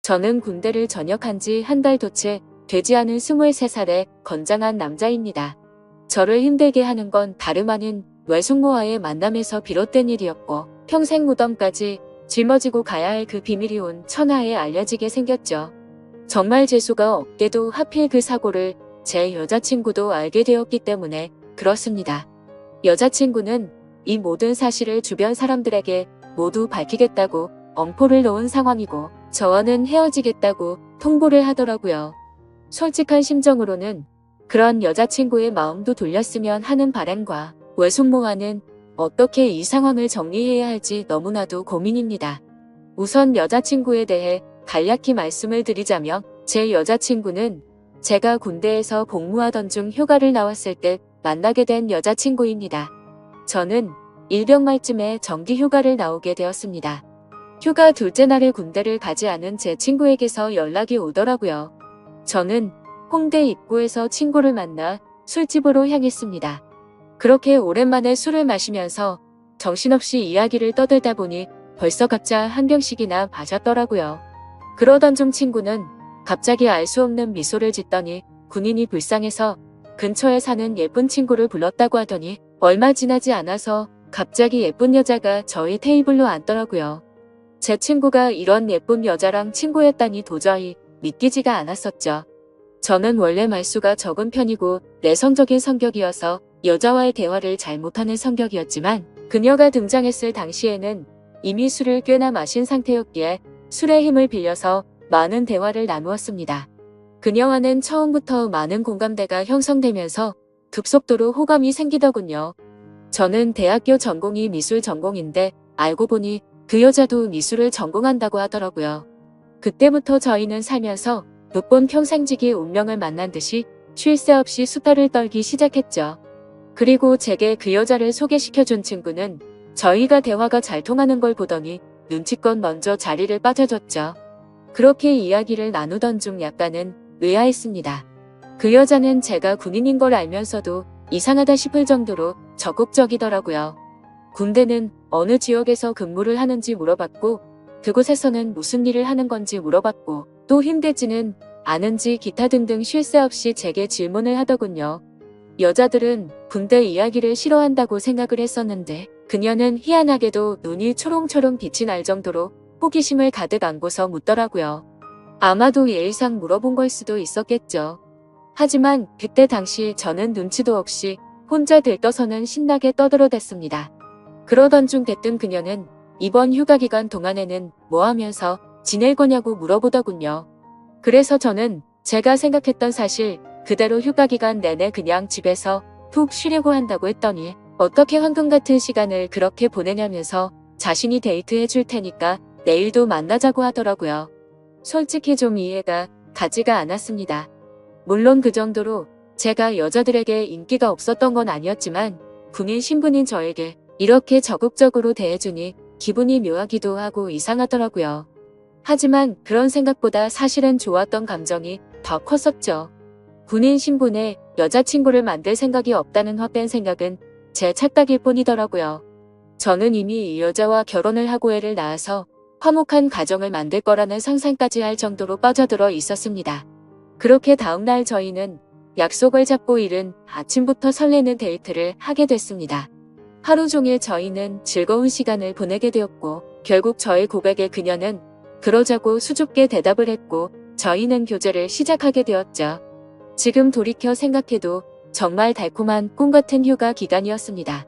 저는 군대를 전역한 지 한 달도 채 되지 않은 23살의 건장한 남자입니다. 저를 힘들게 하는 건 다름 아닌 외숙모와의 만남에서 비롯된 일이었고 평생 무덤까지 짊어지고 가야 할 그 비밀이 온 천하에 알려지게 생겼죠. 정말 재수가 없게도 하필 그 사고를 제 여자친구도 알게 되었기 때문에 그렇습니다. 여자친구는 이 모든 사실을 주변 사람들에게 모두 밝히겠다고 엄포를 놓은 상황이고 저와는 헤어지겠다고 통보를 하더라고요. 솔직한 심정으로는 그런 여자친구의 마음도 돌렸으면 하는 바람과 외숙모와는 어떻게 이 상황을 정리해야 할지 너무나도 고민입니다. 우선 여자친구에 대해 간략히 말씀을 드리자면 제 여자친구는 제가 군대에서 복무하던 중 휴가를 나왔을 때 만나게 된 여자친구입니다. 저는 일병 말쯤에 정기 휴가를 나오게 되었습니다. 휴가 둘째 날에 군대를 가지 않은 제 친구에게서 연락이 오더라고요. 저는 홍대 입구에서 친구를 만나 술집으로 향했습니다. 그렇게 오랜만에 술을 마시면서 정신없이 이야기를 떠들다 보니 벌써 각자 한 병씩이나 마셨더라고요. 그러던 중 친구는 갑자기 알 수 없는 미소를 짓더니 군인이 불쌍해서 근처에 사는 예쁜 친구를 불렀다고 하더니 얼마 지나지 않아서 갑자기 예쁜 여자가 저희 테이블로 앉더라고요. 제 친구가 이런 예쁜 여자랑 친구였다니 도저히 믿기지가 않았었죠. 저는 원래 말수가 적은 편이고 내성적인 성격이어서 여자와의 대화를 잘 못하는 성격이었지만 그녀가 등장했을 당시에는 이미 술을 꽤나 마신 상태였기에 술의 힘을 빌려서 많은 대화를 나누었습니다. 그녀와는 처음부터 많은 공감대가 형성되면서 급속도로 호감이 생기더군요. 저는 대학교 전공이 미술 전공인데 알고 보니 그 여자도 미술을 전공한다고 하더라고요. 그때부터 저희는 살면서 묵본 평생지기 운명을 만난 듯이 쉴 새 없이 수다를 떨기 시작했죠. 그리고 제게 그 여자를 소개시켜준 친구는 저희가 대화가 잘 통하는 걸 보더니 눈치껏 먼저 자리를 빠져줬죠. 그렇게 이야기를 나누던 중 약간은 의아했습니다. 그 여자는 제가 군인인 걸 알면서도 이상하다 싶을 정도로 적극적이더라고요. 군대는 어느 지역에서 근무를 하는지 물어봤고 그곳에서는 무슨 일을 하는 건지 물어봤고 또 힘들지는 않은지 기타 등등 쉴 새 없이 제게 질문을 하더군요. 여자들은 군대 이야기를 싫어한다고 생각을 했었는데 그녀는 희한하게도 눈이 초롱초롱 빛이 날 정도로 호기심을 가득 안고서 묻더라고요. 아마도 예의상 물어본 걸 수도 있었겠죠. 하지만 그때 당시 저는 눈치도 없이 혼자 들떠서는 신나게 떠들어댔습니다. 그러던 중 대뜸 그녀는 이번 휴가 기간 동안에는 뭐 하면서 지낼 거냐고 물어보더군요. 그래서 저는 제가 생각했던 사실 그대로 휴가 기간 내내 그냥 집에서 푹 쉬려고 한다고 했더니 어떻게 황금 같은 시간을 그렇게 보내냐면서 자신이 데이트해 줄 테니까 내일도 만나자고 하더라고요. 솔직히 좀 이해가 가지가 않았습니다. 물론 그 정도로 제가 여자들에게 인기가 없었던 건 아니었지만 군인 신분인 저에게 이렇게 적극적으로 대해주니 기분이 묘하기도 하고 이상하더라고요. 하지만 그런 생각보다 사실은 좋았던 감정이 더 컸었죠. 군인 신분에 여자친구를 만들 생각이 없다는 헛된 생각은 제 착각일 뿐이더라고요. 저는 이미 이 여자와 결혼을 하고 애를 낳아서 화목한 가정을 만들 거라는 상상까지 할 정도로 빠져들어 있었습니다. 그렇게 다음날 저희는 약속을 잡고 이른 아침부터 설레는 데이트를 하게 됐습니다. 하루 종일 저희는 즐거운 시간을 보내게 되었고 결국 저의 고백에 그녀는 그러자고 수줍게 대답을 했고 저희는 교제를 시작하게 되었죠. 지금 돌이켜 생각해도 정말 달콤한 꿈같은 휴가 기간이었습니다.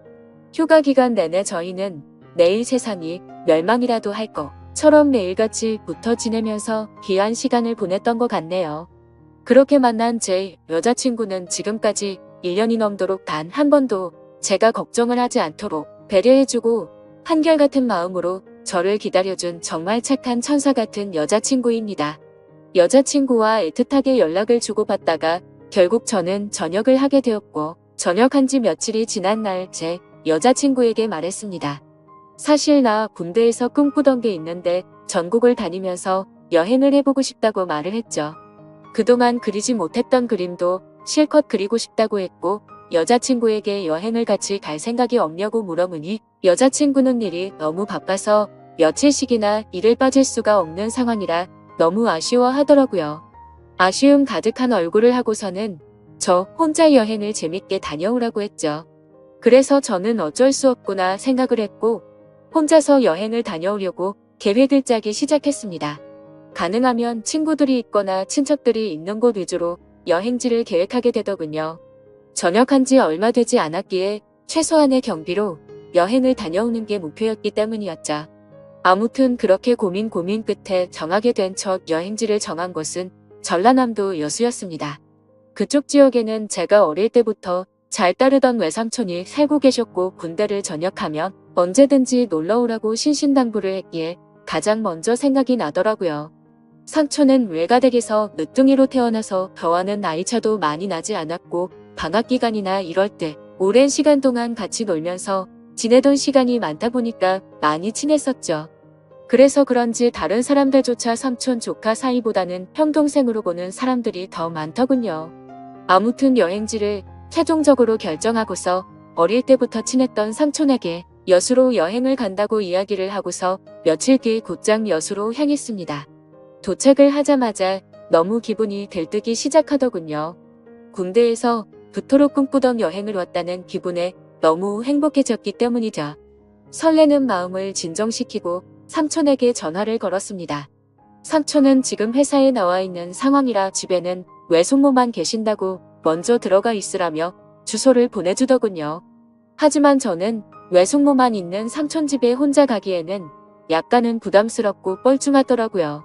휴가 기간 내내 저희는 내일 세상이 멸망이라도 할 것처럼 매일같이 붙어 지내면서 귀한 시간을 보냈던 것 같네요. 그렇게 만난 제 여자친구는 지금까지 1년이 넘도록 단 한 번도 제가 걱정을 하지 않도록 배려해주고 한결같은 마음으로 저를 기다려준 정말 착한 천사 같은 여자친구입니다. 여자친구와 애틋하게 연락을 주고받다가 결국 저는 전역을 하게 되었고 전역한 지 며칠이 지난 날 제 여자친구에게 말했습니다. 사실 나 군대에서 꿈꾸던 게 있는데 전국을 다니면서 여행을 해보고 싶다고 말을 했죠. 그동안 그리지 못했던 그림도 실컷 그리고 싶다고 했고 여자친구에게 여행을 같이 갈 생각이 없냐고 물어보니 여자친구는 일이 너무 바빠서 며칠씩이나 일을 빠질 수가 없는 상황이라 너무 아쉬워하더라고요. 아쉬움 가득한 얼굴을 하고서는 저 혼자 여행을 재밌게 다녀오라고 했죠. 그래서 저는 어쩔 수 없구나 생각을 했고 혼자서 여행을 다녀오려고 계획을 짜기 시작했습니다. 가능하면 친구들이 있거나 친척들이 있는 곳 위주로 여행지를 계획하게 되더군요. 전역한 지 얼마 되지 않았기에 최소한의 경비로 여행을 다녀오는 게 목표였기 때문이었죠. 아무튼 그렇게 고민 끝에 정하게 된 첫 여행지를 정한 곳은 전라남도 여수였습니다. 그쪽 지역에는 제가 어릴 때부터 잘 따르던 외삼촌이 살고 계셨고 군대를 전역하면 언제든지 놀러오라고 신신당부를 했기에 가장 먼저 생각이 나더라고요. 삼촌은 외가댁에서 늦둥이로 태어나서 저와는 나이차도 많이 나지 않았고 방학 기간이나 이럴 때 오랜 시간 동안 같이 놀면서 지내던 시간이 많다 보니까 많이 친했었죠. 그래서 그런지 다른 사람들조차 삼촌 조카 사이보다는 형 동생으로 보는 사람들이 더 많더군요. 아무튼 여행지를 최종적으로 결정하고서 어릴 때부터 친했던 삼촌에게 여수로 여행을 간다고 이야기를 하고서 며칠 뒤 곧장 여수로 향했습니다. 도착을 하자마자 너무 기분이 들뜨기 시작하더군요. 군대에서 그토록 꿈꾸던 여행을 왔다는 기분에 너무 행복해졌기 때문이죠. 설레는 마음을 진정시키고 삼촌에게 전화를 걸었습니다. 삼촌은 지금 회사에 나와 있는 상황이라 집에는 외숙모만 계신다고 먼저 들어가 있으라며 주소를 보내주더군요. 하지만 저는 외숙모만 있는 삼촌 집에 혼자 가기에는 약간은 부담스럽고 뻘쭘하더라고요.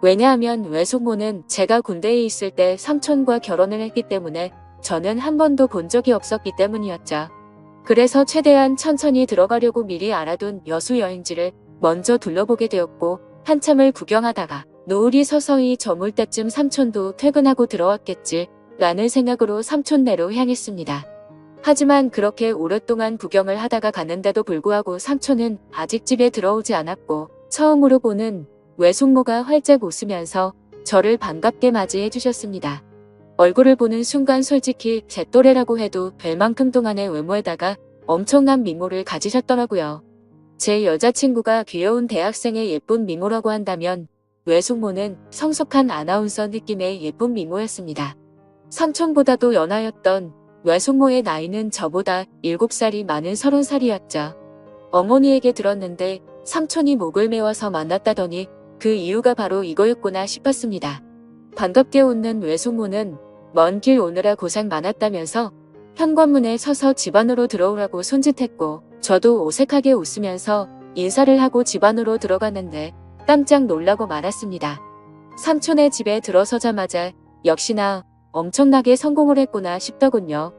왜냐하면 외숙모는 제가 군대에 있을 때 삼촌과 결혼을 했기 때문에 저는 한 번도 본 적이 없었기 때문이었죠. 그래서 최대한 천천히 들어가려고 미리 알아둔 여수 여행지를 먼저 둘러보게 되었고 한참을 구경하다가 노을이 서서히 저물 때쯤 삼촌도 퇴근하고 들어왔겠지 라는 생각으로 삼촌네로 향했습니다. 하지만 그렇게 오랫동안 구경을 하다가 갔는데도 불구하고 삼촌은 아직 집에 들어오지 않았고 처음으로 보는 외숙모가 활짝 웃으면서 저를 반갑게 맞이해 주셨습니다. 얼굴을 보는 순간 솔직히 제 또래라고 해도 될 만큼 동안의 외모에다가 엄청난 미모를 가지셨더라고요. 제 여자친구가 귀여운 대학생의 예쁜 미모라고 한다면 외숙모는 성숙한 아나운서 느낌의 예쁜 미모였습니다. 삼촌보다도 연하였던 외숙모의 나이는 저보다 7살이 많은 30살이었죠. 어머니에게 들었는데 삼촌이 목을 메워서 만났다더니 그 이유가 바로 이거였구나 싶었습니다. 반갑게 웃는 외숙모는 먼 길 오느라 고생 많았다면서 현관문에 서서 집 안으로 들어오라고 손짓했고 저도 어색하게 웃으면서 인사를 하고 집 안으로 들어갔는데 깜짝 놀라고 말았습니다. 삼촌의 집에 들어서자마자 역시나 엄청나게 성공을 했구나 싶더군요.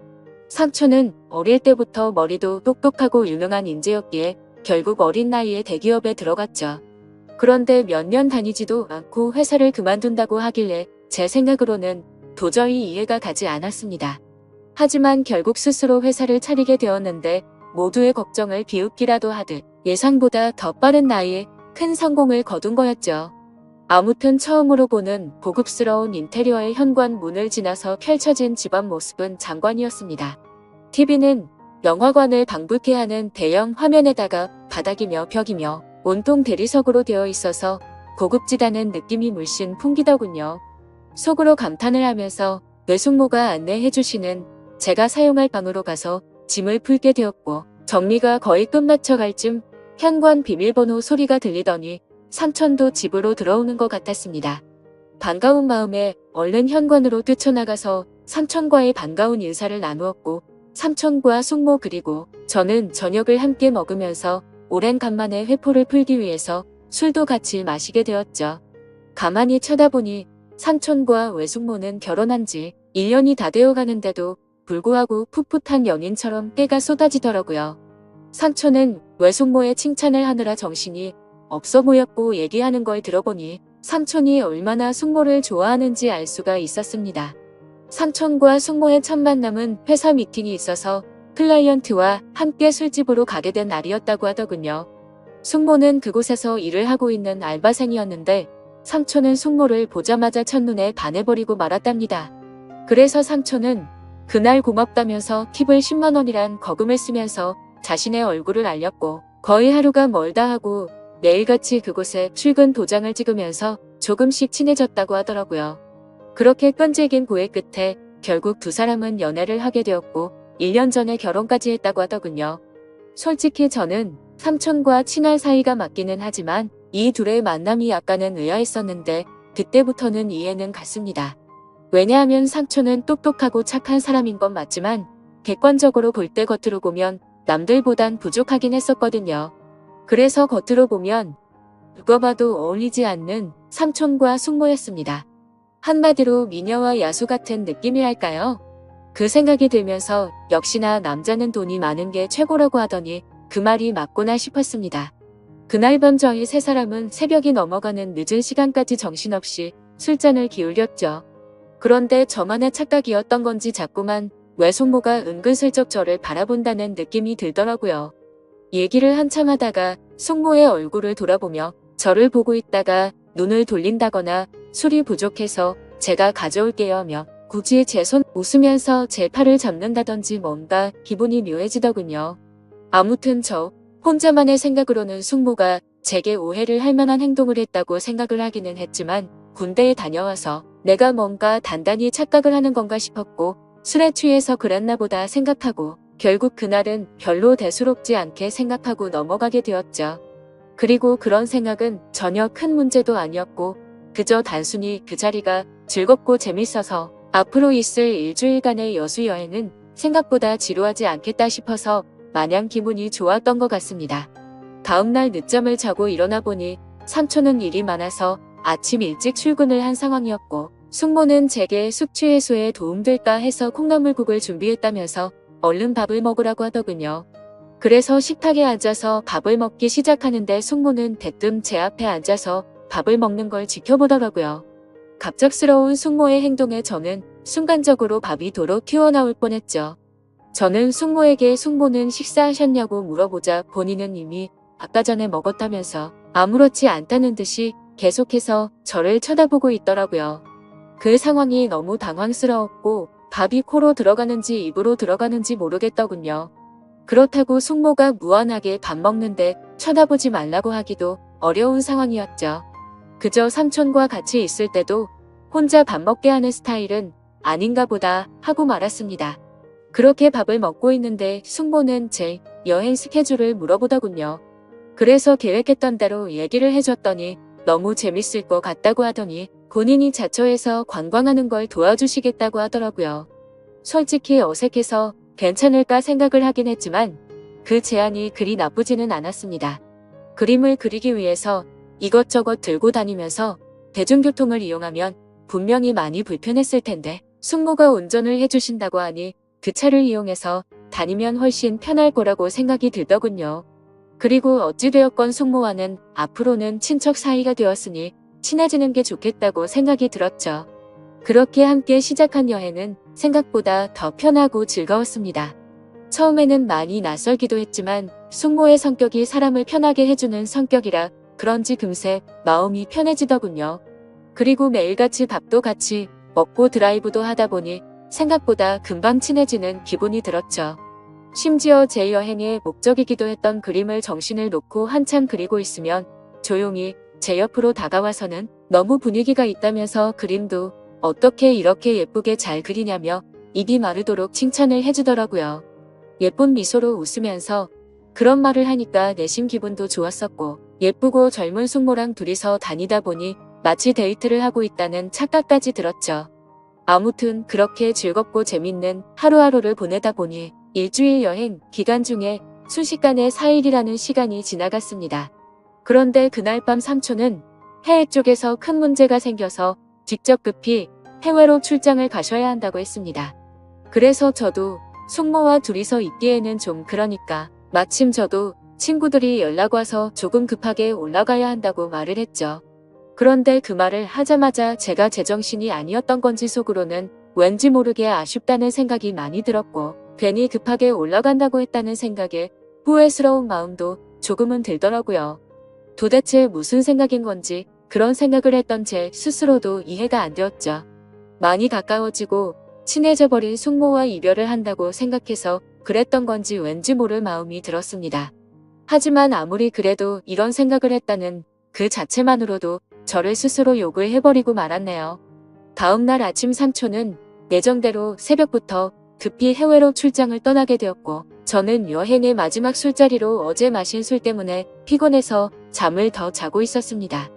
삼촌은 어릴 때부터 머리도 똑똑하고 유능한 인재였기에 결국 어린 나이에 대기업에 들어갔죠. 그런데 몇 년 다니지도 않고 회사를 그만둔다고 하길래 제 생각으로는 도저히 이해가 가지 않았습니다. 하지만 결국 스스로 회사를 차리게 되었는데 모두의 걱정을 비웃기라도 하듯 예상보다 더 빠른 나이에 큰 성공을 거둔 거였죠. 아무튼 처음으로 보는 고급스러운 인테리어의 현관 문을 지나서 펼쳐진 집안 모습은 장관이었습니다. TV는 영화관을 방불케 하는 대형 화면에다가 바닥이며 벽이며 온통 대리석으로 되어 있어서 고급지다는 느낌이 물씬 풍기더군요. 속으로 감탄을 하면서 외숙모가 안내해주시는 제가 사용할 방으로 가서 짐을 풀게 되었고 정리가 거의 끝마쳐 쯤 현관 비밀번호 소리가 들리더니 삼촌도 집으로 들어오는 것 같았습니다. 반가운 마음에 얼른 현관으로 뛰쳐나가서 삼촌과의 반가운 인사를 나누었고 삼촌과 숙모 그리고 저는 저녁을 함께 먹으면서 오랜 간만에 회포를 풀기 위해서 술도 같이 마시게 되었죠. 가만히 쳐다보니 삼촌과 외숙모는 결혼한 지 1년이 다 되어 가는데도 불구하고 풋풋한 연인처럼 깨가 쏟아지더라고요. 삼촌은 외숙모의 칭찬을 하느라 정신이 없어 보였고 얘기하는 걸 들어보니 삼촌이 얼마나 숙모를 좋아하는지 알 수가 있었습니다. 삼촌과 숙모의 첫 만남은 회사 미팅이 있어서 클라이언트와 함께 술집으로 가게 된 날이었다고 하더군요. 숙모는 그곳에서 일을 하고 있는 알바생이었는데 삼촌은 숙모를 보자마자 첫눈에 반해버리고 말았답니다. 그래서 삼촌은 그날 고맙다면서 팁을 10만원이란 거금을 쓰면서 자신의 얼굴을 알렸고 거의 하루가 멀다 하고 매일같이 그곳에 출근 도장을 찍으면서 조금씩 친해졌다고 하더라고요. 그렇게 끈질긴 고해 끝에 결국 두 사람은 연애를 하게 되었고 1년 전에 결혼까지 했다고 하더군요. 솔직히 저는 삼촌과 친한 사이가 맞기는 하지만 이 둘의 만남이 약간은 의아했었는데 그때부터는 이해는 갔습니다. 왜냐하면 삼촌은 똑똑하고 착한 사람인 건 맞지만 객관적으로 볼 때 겉으로 보면 남들보단 부족하긴 했었거든요. 그래서 겉으로 보면 누가 봐도 어울리지 않는 삼촌과 숙모였습니다. 한마디로 미녀와 야수 같은 느낌이랄까요? 그 생각이 들면서 역시나 남자는 돈이 많은 게 최고라고 하더니 그 말이 맞구나 싶었습니다. 그날 밤 저희 세 사람은 새벽이 넘어가는 늦은 시간까지 정신없이 술잔을 기울였죠. 그런데 저만의 착각이었던 건지 자꾸만 외숙모가 은근슬쩍 저를 바라본다는 느낌이 들더라고요. 얘기를 한참 하다가 숙모의 얼굴을 돌아보며 저를 보고 있다가 눈을 돌린다거나 술이 부족해서 제가 가져올게요 하며 굳이 제 손 웃으면서 제 팔을 잡는다든지 뭔가 기분이 묘해지더군요. 아무튼 저 혼자만의 생각으로는 숙모가 제게 오해를 할 만한 행동을 했다고 생각을 하기는 했지만 군대에 다녀와서 내가 뭔가 단단히 착각을 하는 건가 싶었고 술에 취해서 그랬나 보다 생각하고 결국 그날은 별로 대수롭지 않게 생각하고 넘어가게 되었죠. 그리고 그런 생각은 전혀 큰 문제도 아니었고 그저 단순히 그 자리가 즐겁고 재밌어서 앞으로 있을 일주일간의 여수 여행은 생각보다 지루하지 않겠다 싶어서 마냥 기분이 좋았던 것 같습니다. 다음날 늦잠을 자고 일어나 보니 삼촌은 일이 많아서 아침 일찍 출근을 한 상황이었고 숙모는 제게 숙취 해소에 도움될까 해서 콩나물국을 준비했다면서 얼른 밥을 먹으라고 하더군요. 그래서 식탁에 앉아서 밥을 먹기 시작하는데 숙모는 대뜸 제 앞에 앉아서 밥을 먹는 걸 지켜보더라고요. 갑작스러운 숙모의 행동에 저는 순간적으로 밥이 도로 튀어나올 뻔했죠. 저는 숙모에게 숙모는 식사하셨냐고 물어보자 본인은 이미 아까 전에 먹었다면서 아무렇지 않다는 듯이 계속해서 저를 쳐다보고 있더라고요. 그 상황이 너무 당황스러웠고 밥이 코로 들어가는지 입으로 들어가는지 모르겠더군요. 그렇다고 숙모가 무한하게 밥 먹는데 쳐다보지 말라고 하기도 어려운 상황이었죠. 그저 삼촌과 같이 있을 때도 혼자 밥 먹게 하는 스타일은 아닌가 보다 하고 말았습니다. 그렇게 밥을 먹고 있는데 숙모는 제 여행 스케줄을 물어보더군요. 그래서 계획했던 대로 얘기를 해줬더니 너무 재밌을 것 같다고 하더니 본인이 자처해서 관광하는 걸 도와주시겠다고 하더라고요. 솔직히 어색해서 괜찮을까 생각을 하긴 했지만 그 제안이 그리 나쁘지는 않았습니다. 그림을 그리기 위해서 이것저것 들고 다니면서 대중교통을 이용하면 분명히 많이 불편했을 텐데 숙모가 운전을 해주신다고 하니 그 차를 이용해서 다니면 훨씬 편할 거라고 생각이 들더군요. 그리고 어찌되었건 숙모와는 앞으로는 친척 사이가 되었으니 친해지는 게 좋겠다고 생각이 들었죠. 그렇게 함께 시작한 여행은 생각보다 더 편하고 즐거웠습니다. 처음에는 많이 낯설기도 했지만 숙모의 성격이 사람을 편하게 해주는 성격이라 그런지 금세 마음이 편해지더군요. 그리고 매일같이 밥도 같이 먹고 드라이브도 하다 보니 생각보다 금방 친해지는 기분이 들었죠. 심지어 제 여행의 목적이기도 했던 그림을 정신을 놓고 한참 그리고 있으면 조용히 제 옆으로 다가와서는 너무 분위기가 있다면서 그림도 어떻게 이렇게 예쁘게 잘 그리냐며 입이 마르도록 칭찬을 해주더라고요. 예쁜 미소로 웃으면서 그런 말을 하니까 내심 기분도 좋았었고 예쁘고 젊은 숙모랑 둘이서 다니다 보니 마치 데이트를 하고 있다는 착각까지 들었죠. 아무튼 그렇게 즐겁고 재밌는 하루하루를 보내다 보니 일주일 여행 기간 중에 순식간에 4일이라는 시간이 지나갔습니다. 그런데 그날 밤 삼촌은 해외 쪽에서 큰 문제가 생겨서 직접 급히 해외로 출장을 가셔야 한다고 했습니다. 그래서 저도 숙모와 둘이서 있기에는 좀 그러니까 마침 저도 친구들이 연락 와서 조금 급하게 올라가야 한다고 말을 했죠. 그런데 그 말을 하자마자 제가 제정신이 아니었던 건지 속으로는 왠지 모르게 아쉽다는 생각이 많이 들었고 괜히 급하게 올라간다고 했다는 생각에 후회스러운 마음도 조금은 들더라고요. 도대체 무슨 생각인 건지 그런 생각을 했던 제 스스로도 이해가 안 되었죠. 많이 가까워지고 친해져 버린 숙모와 이별을 한다고 생각해서 그랬던 건지 왠지 모를 마음이 들었습니다. 하지만 아무리 그래도 이런 생각을 했다는 그 자체만으로도 저를 스스로 욕을 해버리고 말았네요. 다음날 아침 삼촌은 예정대로 새벽부터 급히 해외로 출장을 떠나게 되었고 저는 여행의 마지막 술자리로 어제 마신 술 때문에 피곤해서 잠을 더 자고 있었습니다.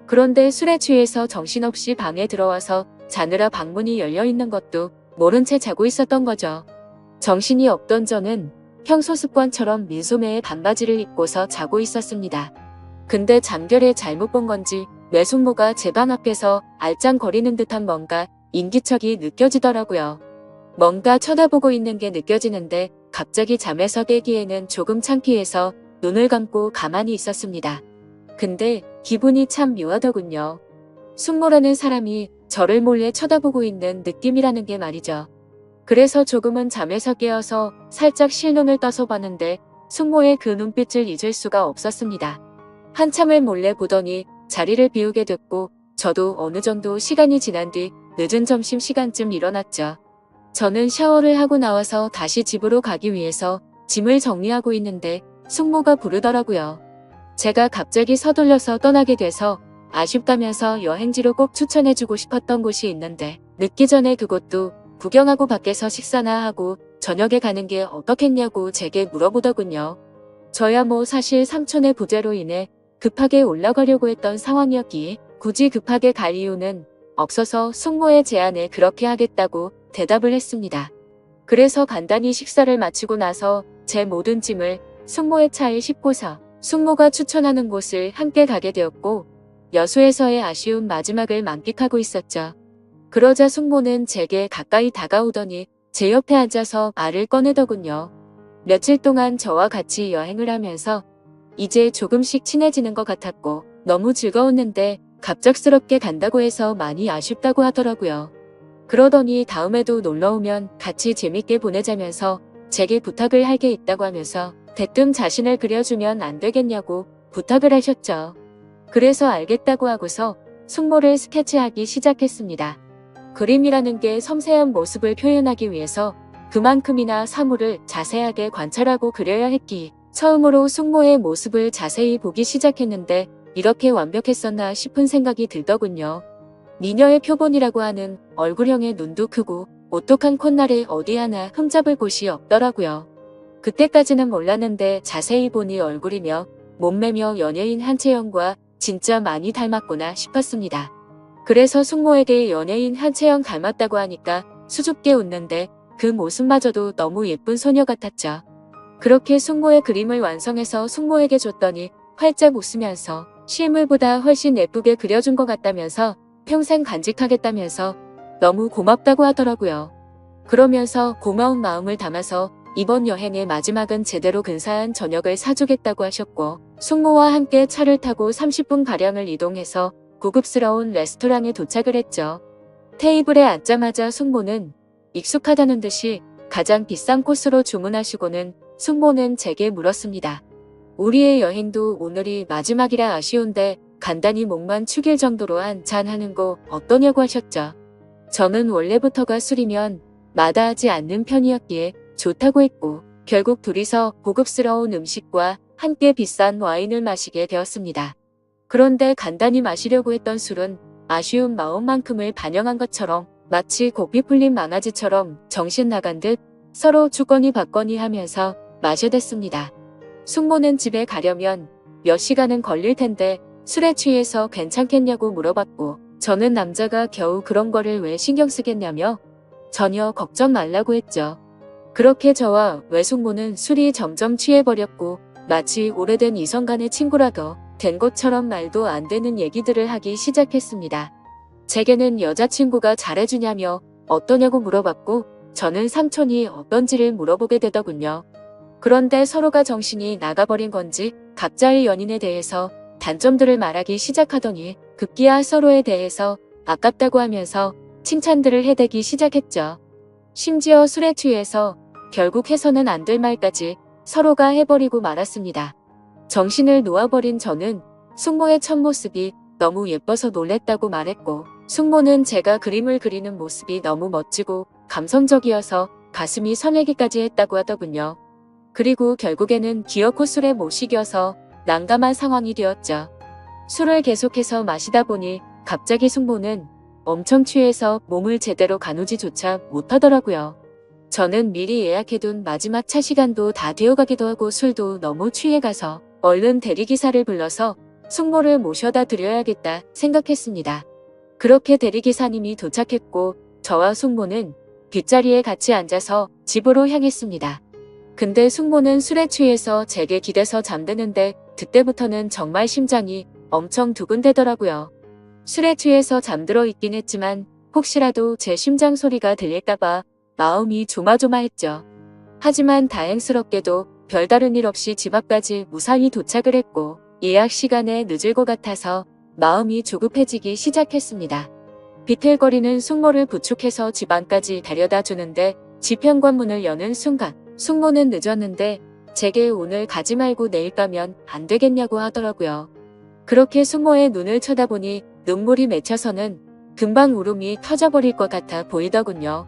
그런데 술에 취해서 정신없이 방에 들어와서 자느라 방문이 열려있는 것도 모른 채 자고 있었던 거죠. 정신이 없던 저는 평소 습관처럼 민소매에 반바지를 입고서 자고 있었습니다. 근데 잠결에 잘못 본 건지 외숙모가 제 방 앞에서 알짱거리는 듯한 뭔가 인기척이 느껴지더라고요. 뭔가 쳐다보고 있는 게 느껴지는데 갑자기 잠에서 깨기에는 조금 창피해서 눈을 감고 가만히 있었습니다. 근데 기분이 참 묘하더군요. 숙모라는 사람이 저를 몰래 쳐다보고 있는 느낌이라는 게 말이죠. 그래서 조금은 잠에서 깨어서 살짝 실눈을 떠서 봤는데 숙모의 그 눈빛을 잊을 수가 없었습니다. 한참을 몰래 보더니 자리를 비우게 됐고 저도 어느 정도 시간이 지난 뒤 늦은 점심시간쯤 일어났죠. 저는 샤워를 하고 나와서 다시 집으로 가기 위해서 짐을 정리하고 있는데 숙모가 부르더라고요. 제가 갑자기 서둘러서 떠나게 돼서 아쉽다면서 여행지로 꼭 추천해주고 싶었던 곳이 있는데 늦기 전에 그곳도 구경하고 밖에서 식사나 하고 저녁에 가는 게 어떻겠냐고 제게 물어보더군요. 저야 뭐 사실 삼촌의 부재로 인해 급하게 올라가려고 했던 상황이었기에 굳이 급하게 갈 이유는 없어서 숙모의 제안에 그렇게 하겠다고 대답을 했습니다. 그래서 간단히 식사를 마치고 나서 제 모든 짐을 숙모의 차에 싣고서 숙모가 추천하는 곳을 함께 가게 되었고 여수에서의 아쉬운 마지막을 만끽하고 있었죠. 그러자 숙모는 제게 가까이 다가오더니 제 옆에 앉아서 말을 꺼내더군요. 며칠 동안 저와 같이 여행을 하면서 이제 조금씩 친해지는 것 같았고 너무 즐거웠는데 갑작스럽게 간다고 해서 많이 아쉽다고 하더라고요. 그러더니 다음에도 놀러오면 같이 재밌게 보내자면서 제게 부탁을 할 게 있다고 하면서 대뜸 자신을 그려주면 안 되겠냐고 부탁을 하셨죠. 그래서 알겠다고 하고서 숙모를 스케치하기 시작했습니다. 그림이라는 게 섬세한 모습을 표현하기 위해서 그만큼이나 사물을 자세하게 관찰하고 그려야 했기에 처음으로 숙모의 모습을 자세히 보기 시작했는데 이렇게 완벽했었나 싶은 생각이 들더군요. 미녀의 표본이라고 하는 얼굴형의 눈도 크고 오똑한 콧날에 어디 하나 흠잡을 곳이 없더라고요. 그때까지는 몰랐는데 자세히 보니 얼굴이며 몸매며 연예인 한채영과 진짜 많이 닮았구나 싶었습니다. 그래서 숙모에게 연예인 한채영 닮았다고 하니까 수줍게 웃는데 그 모습마저도 너무 예쁜 소녀 같았죠. 그렇게 숙모의 그림을 완성해서 숙모에게 줬더니 활짝 웃으면서 실물보다 훨씬 예쁘게 그려준 것 같다면서 평생 간직하겠다면서 너무 고맙다고 하더라고요. 그러면서 고마운 마음을 담아서 이번 여행의 마지막은 제대로 근사한 저녁을 사주겠다고 하셨고 숙모와 함께 차를 타고 30분가량을 이동해서 고급스러운 레스토랑에 도착을 했죠. 테이블에 앉자마자 숙모는 익숙하다는 듯이 가장 비싼 코스로 주문하시고는 숙모는 제게 물었습니다. 우리의 여행도 오늘이 마지막이라 아쉬운데 간단히 목만 축일 정도로 한 잔 하는 거 어떠냐고 하셨죠. 저는 원래부터가 술이면 마다하지 않는 편이었기에 좋다고 했고 결국 둘이서 고급스러운 음식과 함께 비싼 와인을 마시게 되었습니다. 그런데 간단히 마시려고 했던 술은 아쉬운 마음만큼을 반영한 것처럼 마치 고삐 풀린 망아지처럼 정신 나간 듯 서로 주거니 받거니 하면서 마셔댔습니다. 숙모는 집에 가려면 몇 시간은 걸릴 텐데 술에 취해서 괜찮겠냐고 물어봤고 저는 남자가 겨우 그런 거를 왜 신경 쓰겠냐며 전혀 걱정 말라고 했죠. 그렇게 저와 외숙모는 술이 점점 취해버렸고 마치 오래된 이성 간의 친구라도 된 것처럼 말도 안 되는 얘기들을 하기 시작했습니다. 제게는 여자친구가 잘해주냐며 어떠냐고 물어봤고 저는 삼촌이 어떤지를 물어보게 되더군요. 그런데 서로가 정신이 나가버린 건지 각자의 연인에 대해서 단점들을 말하기 시작하더니 급기야 서로에 대해서 아깝다고 하면서 칭찬들을 해대기 시작했죠. 심지어 술에 취해서 결국 해서는 안 될 말까지 서로가 해버리고 말았습니다. 정신을 놓아버린 저는 숙모의 첫 모습이 너무 예뻐서 놀랬다고 말했고 숙모는 제가 그림을 그리는 모습이 너무 멋지고 감성적이어서 가슴이 설레기까지 했다고 하더군요. 그리고 결국에는 기어코 술에 못 이겨서 난감한 상황이 되었죠. 술을 계속해서 마시다 보니 갑자기 숙모는 엄청 취해서 몸을 제대로 가누지조차 못하더라고요. 저는 미리 예약해둔 마지막 차 시간도 다 되어가기도 하고 술도 너무 취해가서 얼른 대리기사를 불러서 숙모를 모셔다 드려야겠다 생각했습니다. 그렇게 대리기사님이 도착했고 저와 숙모는 뒷자리에 같이 앉아서 집으로 향했습니다. 근데 숙모는 술에 취해서 제게 기대서 잠드는데 그때부터는 정말 심장이 엄청 두근대더라고요. 술에 취해서 잠들어 있긴 했지만 혹시라도 제 심장 소리가 들릴까봐 마음이 조마조마했죠. 하지만 다행스럽게도 별다른 일 없이 집 앞까지 무사히 도착을 했고 예약 시간에 늦을 것 같아서 마음이 조급해지기 시작했습니다. 비틀거리는 숙모를 부축해서 집 안까지 데려다 주는데 집 현관문을 여는 순간 숙모는 늦었는데 제게 오늘 가지 말고 내일 가면 안 되겠냐고 하더라고요. 그렇게 숙모의 눈을 쳐다보니 눈물이 맺혀서는 금방 울음이 터져버릴 것 같아 보이더군요.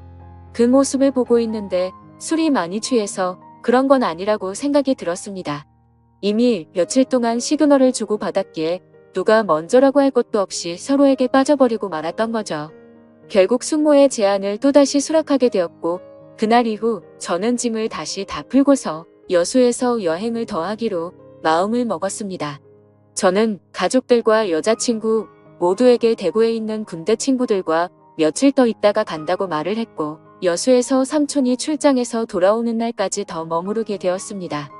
그 모습을 보고 있는데 술이 많이 취해서 그런 건 아니라고 생각이 들었습니다. 이미 며칠 동안 시그널을 주고받았기에 누가 먼저라고 할 것도 없이 서로에게 빠져버리고 말았던 거죠. 결국 숙모의 제안을 또다시 수락하게 되었고 그날 이후 저는 짐을 다시 다 풀고서 여수에서 여행을 더 하기로 마음을 먹었습니다. 저는 가족들과 여자친구 모두에게 대구에 있는 군대 친구들과 며칠 더 있다가 간다고 말을 했고 여수에서 삼촌이 출장해서 돌아오는 날까지 더 머무르게 되었습니다.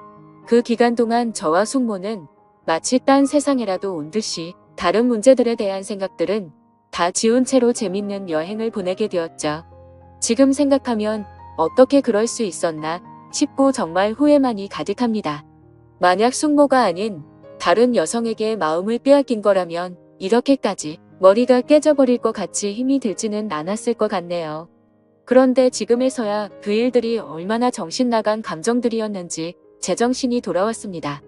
그 기간 동안 저와 숙모는 마치 딴 세상에라도 온 듯이 다른 문제들에 대한 생각들은 다 지운 채로 재밌는 여행을 보내게 되었죠. 지금 생각하면 어떻게 그럴 수 있었나 싶고 정말 후회만이 가득합니다. 만약 숙모가 아닌 다른 여성에게 마음을 빼앗긴 거라면 이렇게까지 머리가 깨져버릴 것 같이 힘이 들지는 않았을 것 같네요. 그런데 지금에서야 그 일들이 얼마나 정신나간 감정들이었는지 제정신이 돌아왔습니다.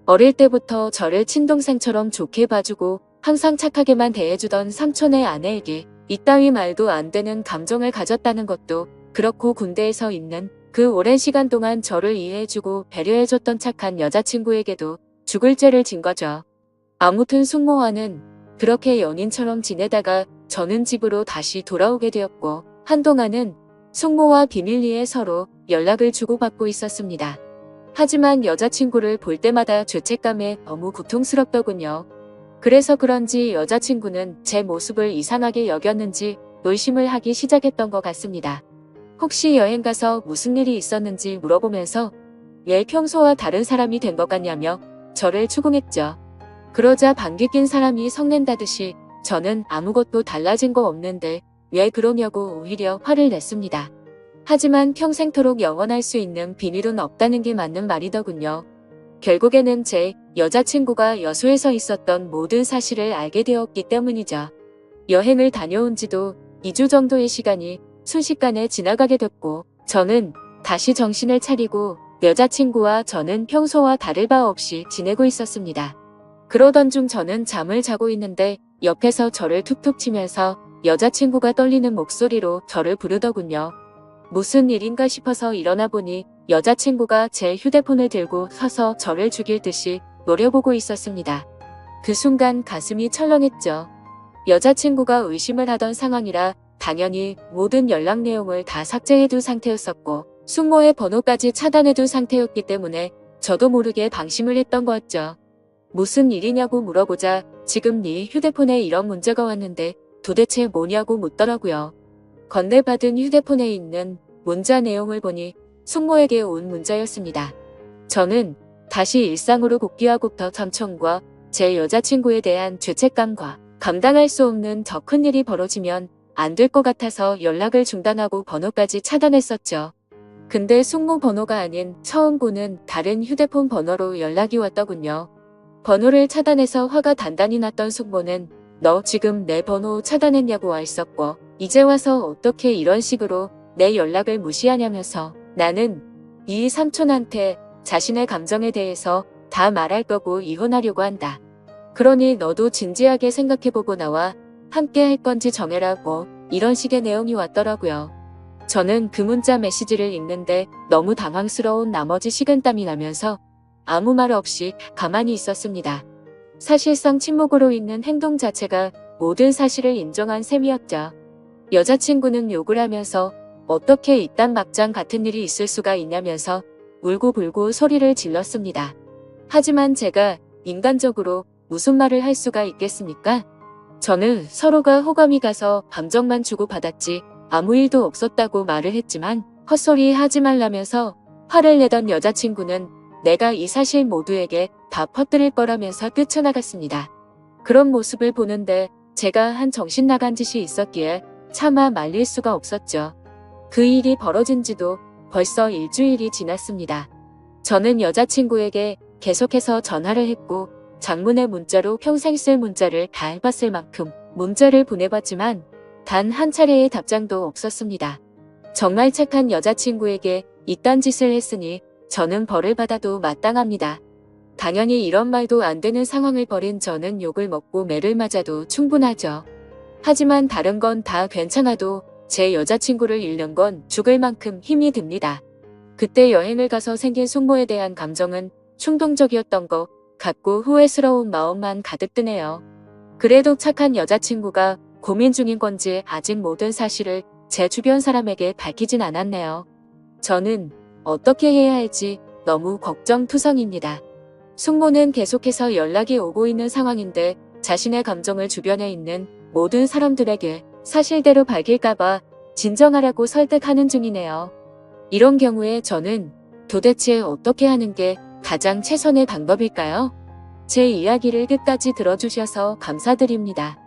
어릴 때부터 저를 친동생처럼 좋게 봐주고 항상 착하게만 대해주던 삼촌의 아내에게 이따위 말도 안 되는 감정을 가졌다는 것도 그렇고 군대에서 있는 그 오랜 시간 동안 저를 이해해주고 배려해줬던 착한 여자친구에게도 죽을 죄를 진 거죠. 아무튼 숙모와는 그렇게 연인처럼 지내다가 저는 집으로 다시 돌아오게 되었고 한동안은 숙모와 비밀리에 서로 연락을 주고받고 있었습니다. 하지만 여자친구를 볼 때마다 죄책감에 너무 고통스럽더군요. 그래서 그런지 여자친구는 제 모습을 이상하게 여겼는지 의심을 하기 시작했던 것 같습니다. 혹시 여행 가서 무슨 일이 있었는지 물어보면서 왜 평소와 다른 사람이 된 것 같냐며 저를 추궁했죠. 그러자 방귀 낀 사람이 성낸다듯이 저는 아무것도 달라진 거 없는데 왜 그러냐고 오히려 화를 냈습니다. 하지만 평생토록 영원할 수 있는 비밀은 없다는 게 맞는 말이더군요. 결국에는 제 여자친구가 여수에서 있었던 모든 사실을 알게 되었기 때문이죠. 여행을 다녀온 지도 2주 정도의 시간이 순식간에 지나가게 됐고 저는 다시 정신을 차리고 여자친구와 저는 평소와 다를 바 없이 지내고 있었습니다. 그러던 중 저는 잠을 자고 있는데 옆에서 저를 툭툭 치면서 여자친구가 떨리는 목소리로 저를 부르더군요. 무슨 일인가 싶어서 일어나 보니 여자친구가 제 휴대폰을 들고 서서 저를 죽일 듯이 노려보고 있었습니다. 그 순간 가슴이 철렁했죠. 여자친구가 의심을 하던 상황이라 당연히 모든 연락 내용을 다 삭제해둔 상태였었고 숙모의 번호까지 차단해둔 상태였기 때문에 저도 모르게 방심을 했던 거였죠. 무슨 일이냐고 물어보자 지금 네 휴대폰에 이런 문제가 왔는데 도대체 뭐냐고 묻더라고요. 건네받은 휴대폰에 있는 문자 내용을 보니 숙모에게 온 문자였습니다. 저는 다시 일상으로 복귀하고부터 삼촌과 제 여자친구에 대한 죄책감과 감당할 수 없는 더 큰 일이 벌어지면 안 될 것 같아서 연락을 중단하고 번호까지 차단했었죠. 근데 숙모 번호가 아닌 처음 보는 다른 휴대폰 번호로 연락이 왔더군요. 번호를 차단해서 화가 단단히 났던 숙모는 너 지금 내 번호 차단했냐고 와 있었고 이제 와서 어떻게 이런 식으로 내 연락을 무시하냐면서 나는 이 삼촌한테 자신의 감정에 대해서 다 말할 거고 이혼하려고 한다. 그러니 너도 진지하게 생각해보고 나와 함께 할 건지 정해라고 이런 식의 내용이 왔더라고요. 저는 그 문자 메시지를 읽는데 너무 당황스러운 나머지 식은땀이 나면서 아무 말 없이 가만히 있었습니다. 사실상 침묵으로 있는 행동 자체가 모든 사실을 인정한 셈이었죠. 여자친구는 욕을 하면서 어떻게 이딴 막장 같은 일이 있을 수가 있냐면서 울고불고 소리를 질렀습니다. 하지만 제가 인간적으로 무슨 말을 할 수가 있겠습니까? 저는 서로가 호감이 가서 감정만 주고받았지 아무 일도 없었다고 말을 했지만 헛소리 하지 말라면서 화를 내던 여자친구는 내가 이 사실 모두에게 다 퍼뜨릴 거라면서 뛰쳐나갔습니다. 그런 모습을 보는데 제가 한 정신 나간 짓이 있었기에 차마 말릴 수가 없었죠. 그 일이 벌어진 지도 벌써 일주일이 지났습니다. 저는 여자친구에게 계속해서 전화를 했고 장문의 문자로 평생 쓸 문자를 다 해봤을 만큼 문자를 보내봤지만 단 한 차례의 답장도 없었습니다. 정말 착한 여자친구에게 이딴 짓을 했으니 저는 벌을 받아도 마땅합니다. 당연히 이런 말도 안 되는 상황을 벌인 저는 욕을 먹고 매를 맞아도 충분하죠. 하지만 다른 건 다 괜찮아도 제 여자친구를 잃는 건 죽을 만큼 힘이 듭니다. 그때 여행을 가서 생긴 숙모에 대한 감정은 충동적이었던 것 같고 후회스러운 마음만 가득 드네요. 그래도 착한 여자친구가 고민 중인 건지 아직 모든 사실을 제 주변 사람에게 밝히진 않았네요. 저는 어떻게 해야 할지 너무 걱정투성입니다. 숙모는 계속해서 연락이 오고 있는 상황인데 자신의 감정을 주변에 있는 모든 사람들에게 사실대로 밝힐까봐 진정하라고 설득하는 중이네요. 이런 경우에 저는 도대체 어떻게 하는 게 가장 최선의 방법일까요? 제 이야기를 끝까지 들어주셔서 감사드립니다.